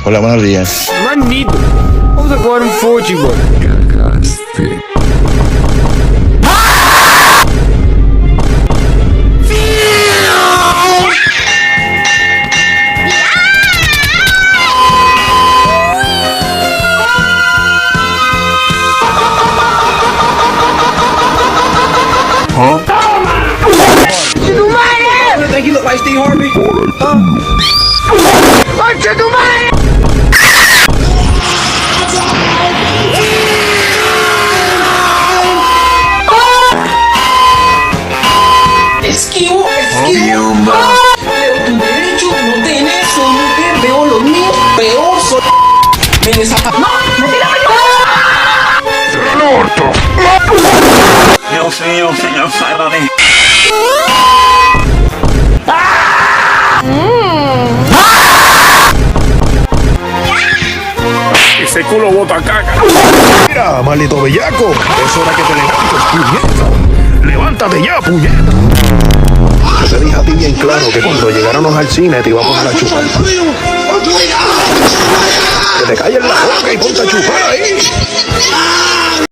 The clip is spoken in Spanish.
Hola, buenos días. Manito, vamos a jugar un fútbol. Cagaste. Think you look like Steve Harvey? ¡Concha tu madre! Esquivo. Pero tu derecho no tenés, soy mujer, veo los míos, peor soy. Me desapa. ¡No! ¡No te la Dios mío, señor, sálvame. Ese culo bota caca. Mira, maldito bellaco, es hora que te levantes, puñeta. Levántate ya, puñeta. Yo te dije a ti bien claro que cuando llegáramos al cine te iba a poner a chupar.